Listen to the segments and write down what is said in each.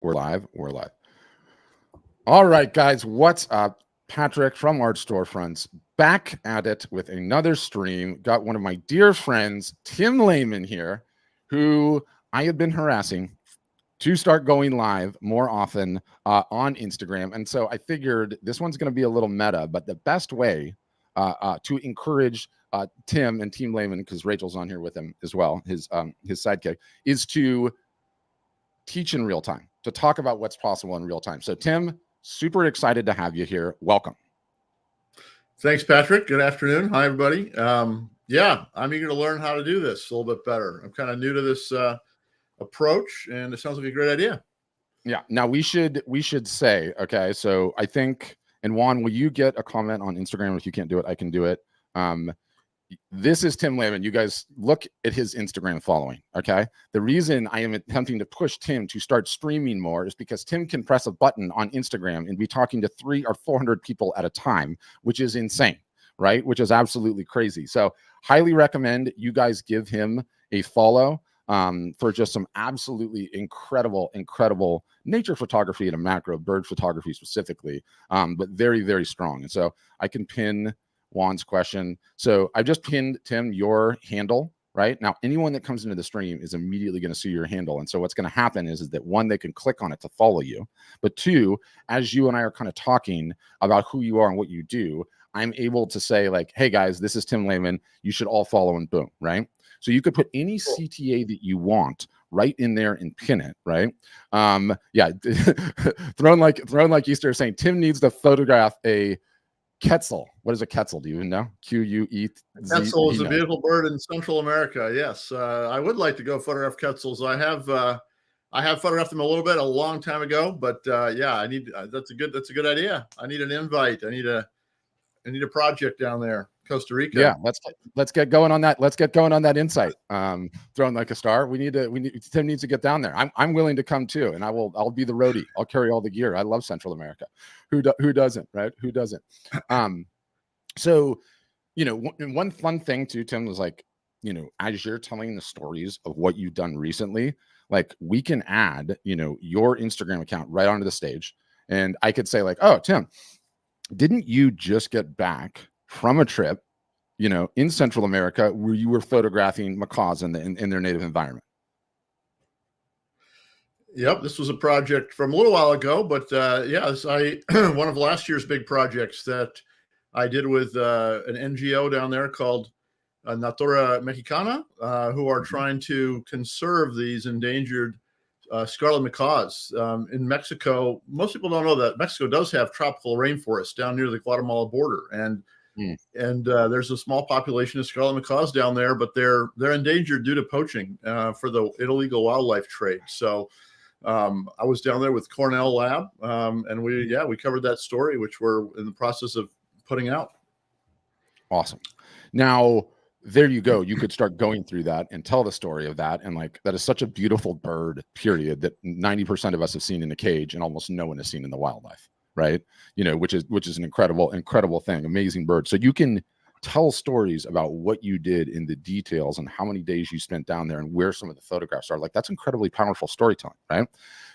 We're live. We're live. All right, guys. What's up? Patrick from Art Storefronts back at it with another stream. Got one of my dear friends, Tim Laman here, who I have been harassing to start going live more often on Instagram. And so I figured this one's going to be a little meta, but the best way to encourage Tim and Team Laman, because Rachel's on here with him as well, his sidekick, is to teach in real time, to talk about what's possible in real time. So Tim, super excited to have you here. Welcome. Thanks, Patrick. Good afternoon. Hi, everybody. Yeah, I'm eager to learn how to do this a little bit better. I'm kind of new to this approach, and it sounds like a great idea. Yeah. Now we should say, okay, so I think, and Juan, will you get a comment on Instagram? If you can't do it, I can do it. This is Tim Laman. You guys look at his Instagram following, okay? The reason I am attempting to push Tim to start streaming more is because Tim can press a button on Instagram and be talking to 300 or 400 people at a time, which is insane, right? Which is absolutely crazy. So highly recommend you guys give him a follow for just some absolutely incredible nature photography and a macro bird photography specifically, but very, very strong. And so I can pin Juan's question. So I've just pinned, Tim, your handle right now. Anyone that comes into the stream is immediately going to see your handle. And so what's going to happen is that one, they can click on it to follow you. But two, as you and I are kind of talking about who you are and what you do, I'm able to say like, hey guys, this is Tim Laman. You should all follow and boom, right? So you could put any CTA that you want right in there and pin it, right? Yeah, thrown like Easter saying Tim needs to photograph a Quetzal. What is a Quetzal? Do you even know? Q-U-E. Quetzal is a beautiful bird in Central America. Yes, I would like to go photograph Quetzals. I have photographed them a little bit a long time ago, but yeah, I need. That's a good idea. I need an invite. I need a project down there, Costa Rica. Yeah, let's get going on that. Let's get going on that insight. Thrown like a star. Tim needs to get down there. I'm willing to come too, and I'll be the roadie. I'll carry all the gear. I love Central America. Who doesn't, right? Who doesn't? So, one fun thing too, Tim, was like, as you're telling the stories of what you've done recently, like we can add, your Instagram account right onto the stage, and I could say like, oh, Tim, didn't you just get back from a trip, in Central America where you were photographing macaws in their native environment? Yep, this was a project from a little while ago, but yes, one of last year's big projects that I did with an NGO down there called Natura Mexicana, who are trying to conserve these endangered scarlet macaws. In Mexico, most people don't know that Mexico does have tropical rainforests down near the Guatemala border, and there's a small population of scarlet macaws down there, but they're endangered due to poaching for the illegal wildlife trade. So I was down there with Cornell Lab, and we covered that story, which we're in the process of putting out. Awesome. Now, there you go. You could start going through that and tell the story of that. And like, that is such a beautiful bird, period, that 90% of us have seen in a cage and almost no one has seen in the wildlife, right? Which is an incredible thing. Amazing bird. So you can tell stories about what you did in the details and how many days you spent down there and where some of the photographs are. Like, that's incredibly powerful storytelling, right?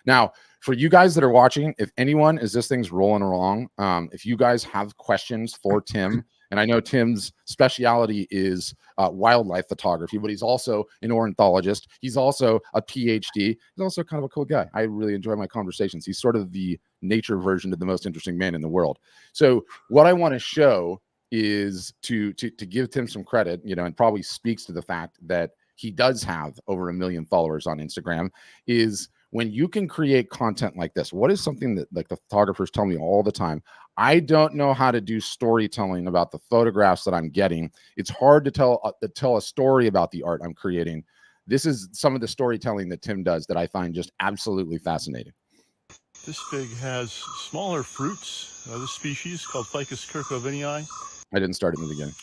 Now, for you guys that are watching, if anyone, as this thing's rolling along, if you guys have questions for Tim, and I know Tim's specialty is wildlife photography, but he's also an ornithologist. He's also a PhD. He's also kind of a cool guy. I really enjoy my conversations. He's sort of the nature version of the most interesting man in the world. So what I want to show is to give Tim some credit, and probably speaks to the fact that he does have over 1 million followers on Instagram, is when you can create content like this. What is something that, like, the photographers tell me all the time? I don't know how to do storytelling about the photographs that I'm getting. It's hard to tell a story about the art I'm creating. This is some of the storytelling that Tim does that I find just absolutely fascinating. This fig has smaller fruits. This species called Ficus kirkhovenii. I didn't start in the beginning.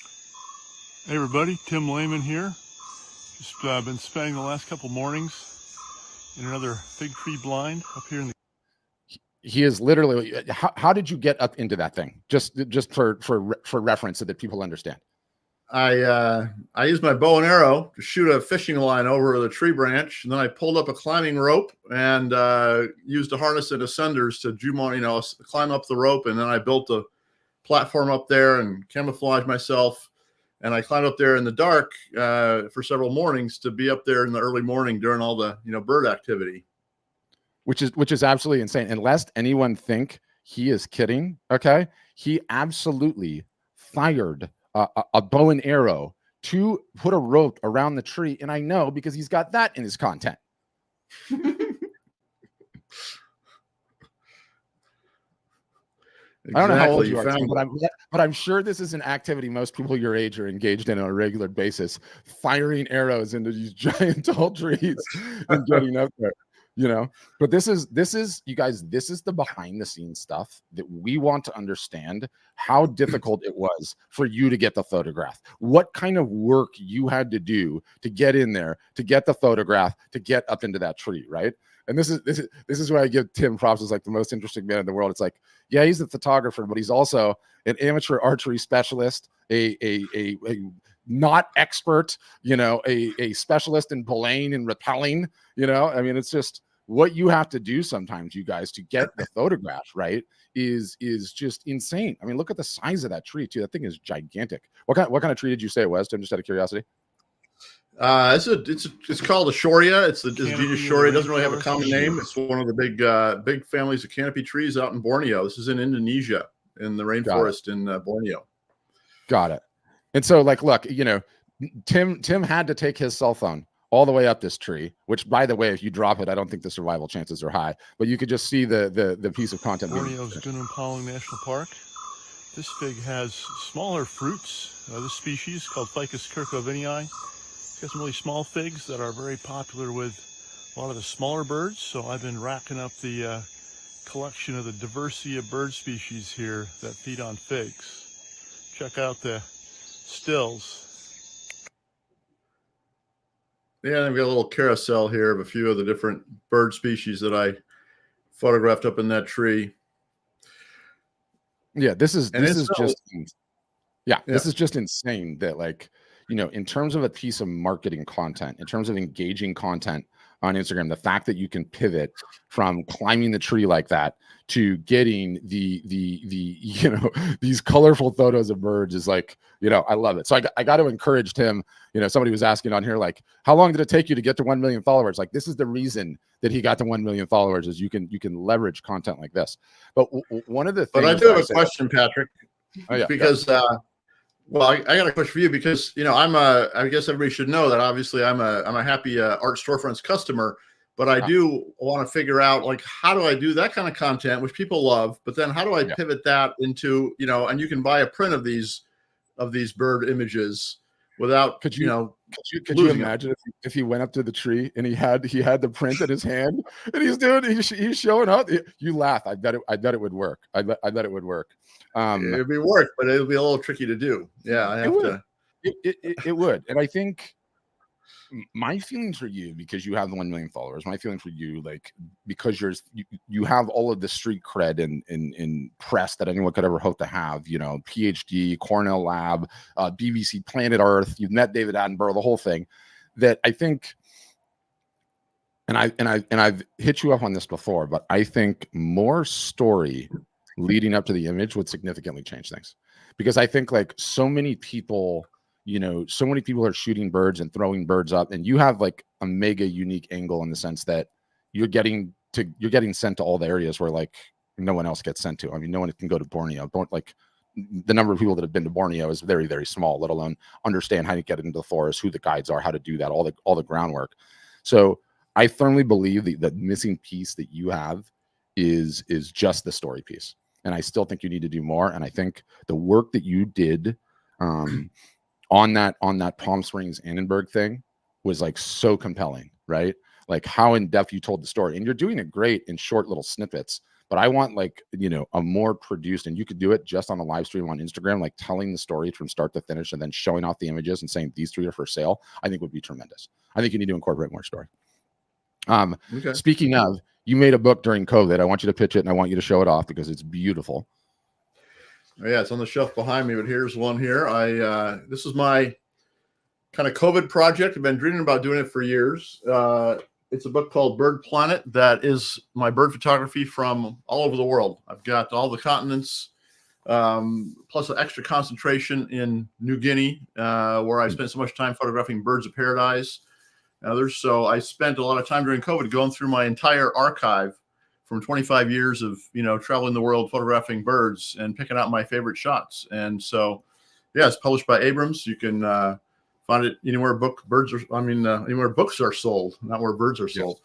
Hey everybody, Tim Laman here. Just been spending the last couple mornings in another fig tree blind up here in the. He is literally. How did you get up into that thing? Just for reference so that people understand. I used my bow and arrow to shoot a fishing line over the tree branch, and then I pulled up a climbing rope and used a harness and ascenders to climb up the rope, and then I built a platform up there and camouflage myself. And I climbed up there in the dark for several mornings to be up there in the early morning during all the bird activity. Which is absolutely insane. And lest anyone think he is kidding, okay? He absolutely fired a bow and arrow to put a rope around the tree, and I know because he's got that in his content. Exactly. I don't know how old you are, Tim, but I'm sure this is an activity most people your age are engaged in on a regular basis, firing arrows into these giant tall trees and getting up there, But this is you guys, this is the behind the scenes stuff that we want to understand how difficult it was for you to get the photograph, what kind of work you had to do to get in there, to get the photograph, to get up into that tree, right? And this is why I give Tim props as like the most interesting man in the world. It's like, yeah, he's a photographer, but he's also an amateur archery specialist, a not expert, a specialist in belaying and rappelling, I mean, it's just what you have to do sometimes, you guys, to get the photograph right is just insane. I mean, look at the size of that tree too. That thing is gigantic. What kind of tree did you say it was, Tim, just out of curiosity? It's called a shoria. It's genus shoria. It doesn't really have a common name. It's one of the big families of canopy trees out in Borneo. This is in Indonesia, in the rainforest in Borneo. Got it. And so, like, look, Tim had to take his cell phone all the way up this tree, which, by the way, if you drop it, I don't think the survival chances are high. But you could just see the piece of content. Borneo's Gunung National Park. This fig has smaller fruits. This species called Ficus kirkhovenii. Got some really small figs that are very popular with a lot of the smaller birds. So I've been racking up the collection of the diversity of bird species here that feed on figs. Check out the stills. Yeah, I've got a little carousel here of a few of the different bird species that I photographed up in that tree. Yeah, this is just insane that, like, in terms of a piece of marketing content, in terms of engaging content on Instagram, the fact that you can pivot from climbing the tree like that to getting the these colorful photos of birds is like, I love it. So I got to encourage Tim. Somebody was asking on here, like, how long did it take you to get to 1 million followers? Like, this is the reason that he got to 1 million followers, is you can leverage content like this. But one of the things, but I do have a question, Patrick. Oh, yeah, because well, I got a question for you, because I guess everybody should know that obviously I'm a happy Art Storefronts customer, but I do want to figure out, like, how do I do that kind of content which people love, but then how do I pivot that into, and you can buy a print of these bird images without could you imagine if he went up to the tree and he had the print in his hand and he's showing up? You laugh. I bet it would work. I bet it would work. It'd be work, but it would be a little tricky to do. Yeah, it would. And I think my feelings for you, because you have 1 million followers, my feeling for you, like, because you have all of the street cred in press that anyone could ever hope to have, PhD, Cornell Lab, BBC, Planet Earth, you've met David Attenborough, the whole thing, that I think, and I've hit you up on this before, but I think more story leading up to the image would significantly change things, because I think, like, so many people are shooting birds and throwing birds up, and you have, like, a mega unique angle in the sense that you're getting sent to all the areas where, like, no one else gets sent to. I mean, no one can go to Borneo. Like, the number of people that have been to Borneo is very, very small, let alone understand how to get into the forest, who the guides are, how to do that, all the groundwork. So I firmly believe the missing piece that you have is just the story piece. And I still think you need to do more. And I think the work that you did on that Palm Springs Annenberg thing was, like, so compelling, right? Like, how in depth you told the story, and you're doing it great in short little snippets. But I want, like, a more produced, and you could do it just on a live stream on Instagram, like telling the story from start to finish and then showing off the images and saying these 3 are for sale. I think would be tremendous. I think you need to incorporate more story. Okay. Speaking of, you made a book during COVID. I want you to pitch it and I want you to show it off because it's beautiful. Yeah, it's on the shelf behind me, but here's one here. This is my kind of COVID project. I've been dreaming about doing it for years. It's a book called Bird Planet that is my bird photography from all over the world. I've got all the continents, plus an extra concentration in New Guinea, where I spent so much time photographing birds of paradise and others. So I spent a lot of time during COVID going through my entire archive from 25 years of, traveling the world, photographing birds and picking out my favorite shots. And so, yeah, it's published by Abrams. You can find it anywhere anywhere books are sold, not where birds are sold.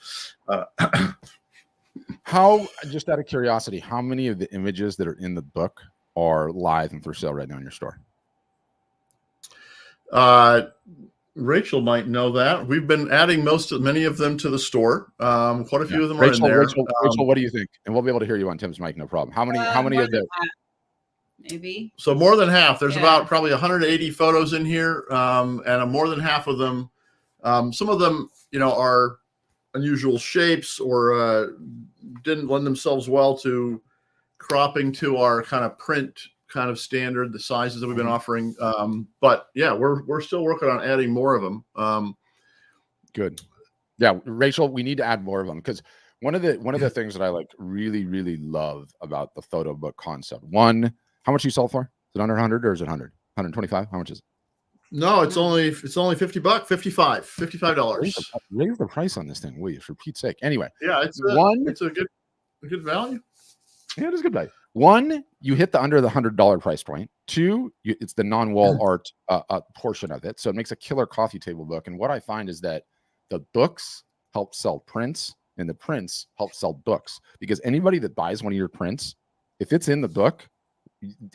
How, just out of curiosity, how many of the images that are in the book are live and for sale right now in your store? Rachel might know that. We've been adding many of them to the store. Quite a few of them are in there. Rachel, what do you think? And we'll be able to hear you on Tim's mic, no problem. How many of the? Maybe. So more than half. There's about probably 180 photos in here, and more than half of them. Some of them, are unusual shapes or didn't lend themselves well to cropping to our kind of print kind of standard, the sizes that we've been offering. But yeah, we're still working on adding more of them. Good. Yeah, Rachel, we need to add more of them, because one of the things that I really, really love about the photo book concept. One, how much you sell for? Is it under 100 or is it 100? 125? How much is it? No, it's only $50, $55. Raise the price on this thing, will you? For Pete's sake. Anyway. Yeah, it's a good value. Yeah, it is a good value. One, you hit the under the $100 price point. Two, it's the non-wall art portion of it, so it makes a killer coffee table book. And what I find is that the books help sell prints, and the prints help sell books. Because anybody that buys one of your prints, if it's in the book,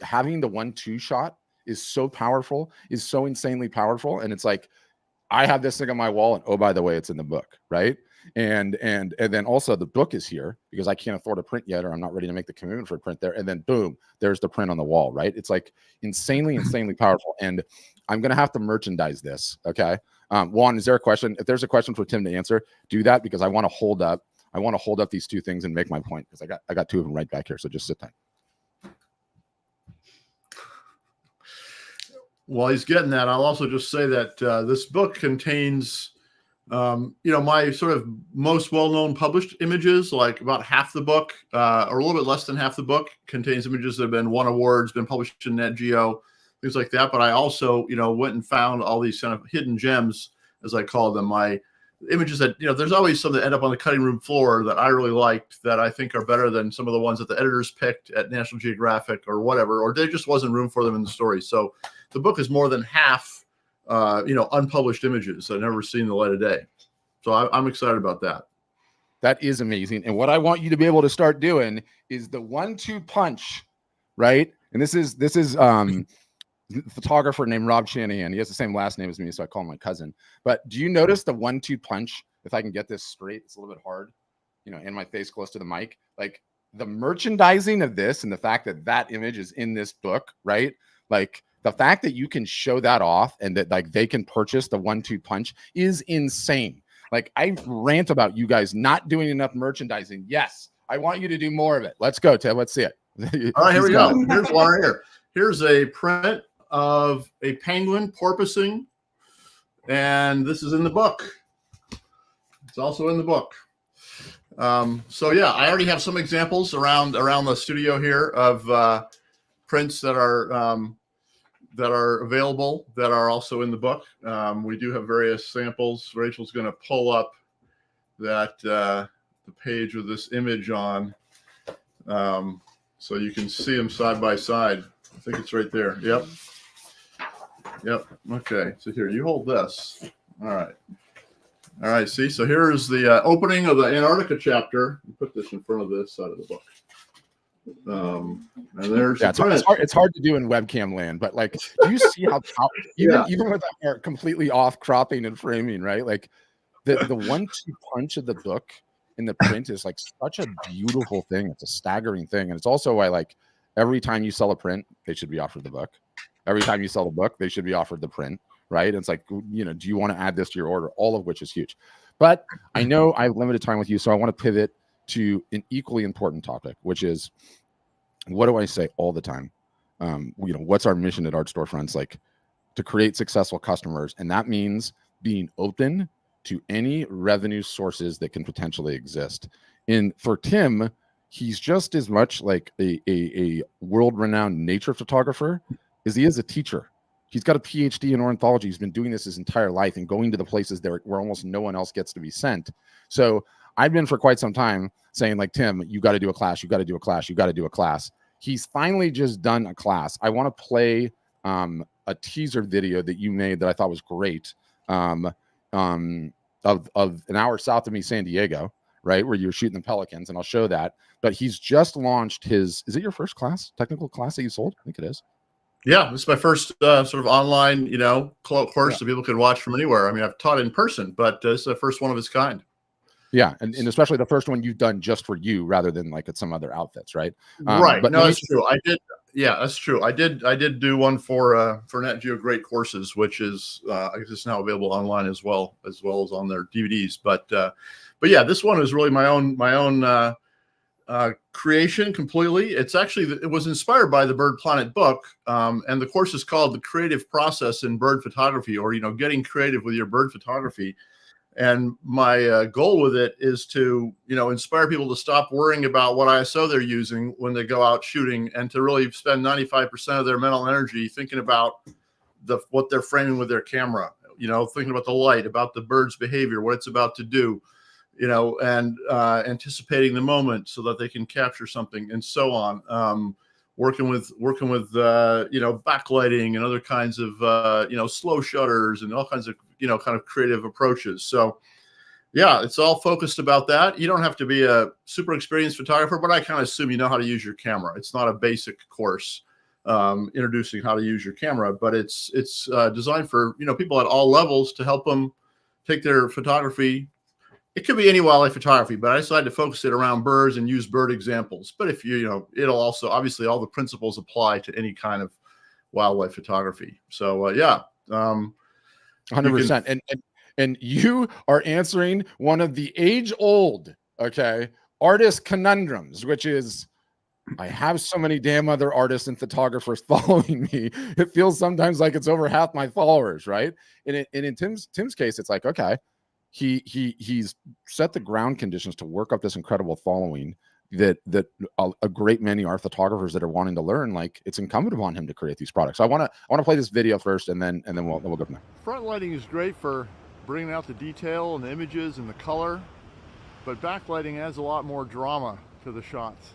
having the 1-2 shot is so powerful, is so insanely powerful. And it's like, I have this thing on my wall, and oh, by the way, it's in the book, right? And then also the book is here because I can't afford a print yet, or I'm not ready to make the commitment for a print there. And then boom, there's the print on the wall, right? It's like insanely powerful. And I'm gonna have to merchandise this. Okay. Juan, is there a question? If there's a question for Tim to answer, do that, because I want to hold up these two things and make my point, because I got two of them right back here. So just sit tight. While he's getting that, I'll also just say that this book contains, my sort of most well-known published images. Like about half the book, or a little bit less than half the book, contains images that have won awards, been published in Net Geo, things like that. But I also, went and found all these kind of hidden gems, as I call them. My images that, there's always some that end up on the cutting room floor that I really liked, that I think are better than some of the ones that the editors picked at National Geographic or whatever, or there just wasn't room for them in the story. So the book is more than half, unpublished images that have never seen the light of day. So I'm excited about that. That is amazing. And what I want you to be able to start doing is the 1-2 punch, right? And this is a photographer named Rob Shanahan. He has the same last name as me, so I call him my cousin. But do you notice the 1-2 punch? If I can get this straight, it's a little bit hard, in my face close to the mic. Like the merchandising of this and the fact that that image is in this book, right? Like the fact that you can show that off and that they can purchase the 1-2 punch is insane. Like I rant about you guys not doing enough merchandising. Yes, I want you to do more of it. Let's go, Tim. Let's see it. All right, here we go. Here's one right here. Here's a print of a penguin porpoising, and this is in the book. It's also in the book. So yeah, I already have some examples around the studio here of prints that are available that are also in the book. We do have various samples. Rachel's going to pull up that the page with this image on, so you can see them side by side. I think it's right there. Yep. Okay. So here, you hold this. All right. See, so here is the opening of the Antarctica chapter. Put this in front of this side of the book. And there's it's hard to do in webcam land, but like, do you see how even with our completely off cropping and framing, right? Like the 1-2 punch of the book in the print is like such a beautiful thing. It's a staggering thing, and it's also why like every time you sell a print, they should be offered the book. Every time you sell a book, they should be offered the print, right? And it's like, do you want to add this to your order? All of which is huge. But I know I have limited time with you, so I want to pivot to an equally important topic, which is, what do I say all the time? what's our mission at Art Storefronts? Like, to create successful customers, and that means being open to any revenue sources that can potentially exist. And for Tim, he's just as much like a world-renowned nature photographer as he is a teacher. He's got a PhD in ornithology. He's been doing this his entire life and going to the places there where almost no one else gets to be sent. So I've been for quite some time saying, like, Tim, you got to do a class. You got to do a class. You got to do a class. He's finally just done a class. I want to play a teaser video that you made that I thought was great, of an hour south of me, San Diego, right, where you're shooting the pelicans, and I'll show that. But he's just launched his, is it your first class, technical class that you sold? I think it is. Yeah, this is my first sort of online, course that people can watch from anywhere. I mean, I've taught in person, but this is the first one of its kind. Yeah, and especially the first one you've done just for you, rather than like at some other outfits, right? Right. But no, that's true. I did. Yeah, that's true. I did do one for Nat Geo Great Courses, which is I guess it's now available online as well as on their DVDs. But yeah, this one is really my own creation completely. It's actually, it was inspired by the Bird Planet book, and the course is called The Creative Process in Bird Photography, or getting creative with your bird photography. And my goal with it is to inspire people to stop worrying about what ISO they're using when they go out shooting, and to really spend 95% of their mental energy thinking about what they're framing with their camera, thinking about the light, about the bird's behavior, what it's about to do, and anticipating the moment so that they can capture something, and so on. Working with backlighting and other kinds of slow shutters and all kinds of kind of creative approaches. So yeah, it's all focused about that. You don't have to be a super experienced photographer, but I kind of assume you know how to use your camera. It's not a basic course introducing how to use your camera, but it's designed for people at all levels to help them take their photography. It could be any wildlife photography, but I decided to focus it around birds and use bird examples. But if it'll also, obviously, all the principles apply to any kind of wildlife photography. So yeah, 100%. And you are answering one of the age-old, artist conundrums, which is, I have so many damn other artists and photographers following me. It feels sometimes like it's over half my followers, right? And in Tim's case, it's like, okay, he's set the ground conditions to work up this incredible following that a great many are photographers that are wanting to learn. Like, it's incumbent upon him to create these products. So I want to play this video first, and then we'll go from there. Front lighting is great for bringing out the detail and the images and the color, but backlighting adds a lot more drama to the shots.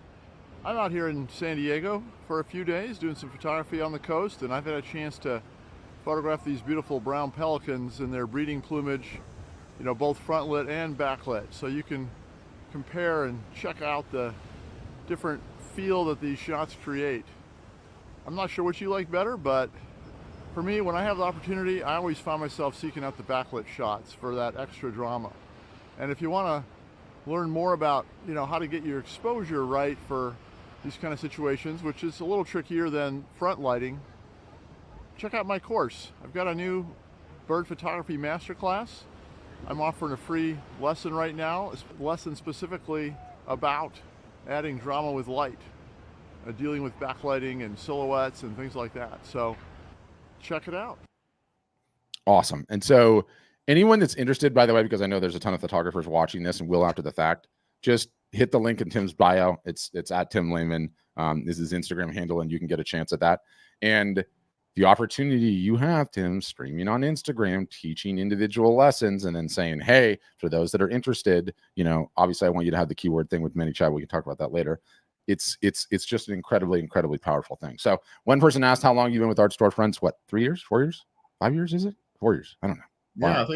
I'm out here in San Diego for a few days doing some photography on the coast, and I've had a chance to photograph these beautiful brown pelicans in their breeding plumage, both front lit and backlit. So you can compare and check out the different feel that these shots create. I'm not sure what you like better, but for me, when I have the opportunity, I always find myself seeking out the backlit shots for that extra drama. And if you want to learn more about, how to get your exposure right for these kind of situations, which is a little trickier than front lighting, check out my course. I've got a new bird photography masterclass. I'm offering a free lesson right now, a lesson specifically about adding drama with light, dealing with backlighting and silhouettes and things like that. So check it out. Awesome. And so anyone that's interested, by the way, because I know there's a ton of photographers watching this and will after the fact, just hit the link in Tim's bio. It's at Tim Laman. This is his Instagram handle, and you can get a chance at that. And the opportunity you have, Tim, streaming on Instagram, teaching individual lessons, and then saying, hey, for those that are interested, obviously I want you to have the keyword thing with ManyChat. We can talk about that later. It's just an incredibly, incredibly powerful thing. So one person asked how long you've been with Art Storefronts. What, 3 years, 4 years, 5 years? Is it 4 years? I don't know. Yeah,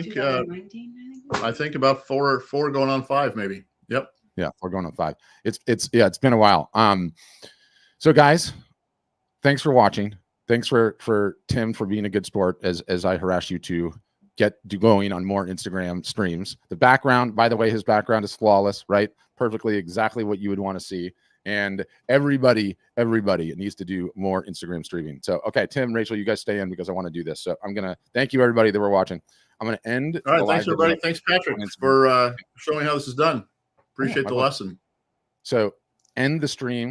I think about four going on 5, maybe. Yep. Yeah, 4 going on 5. It's been a while. So guys, thanks for watching. Thanks for Tim for being a good sport as I harass you to get going on more Instagram streams. The background, by the way, his background is flawless, right? Perfectly, exactly what you would want to see. And everybody needs to do more Instagram streaming. So, okay, Tim, Rachel, you guys stay in because I want to do this. So I'm going to thank you, everybody that were watching. I'm going to end. All right. Thanks, everybody. Thanks, Patrick, for showing how this is done. Appreciate the lesson. So end the stream.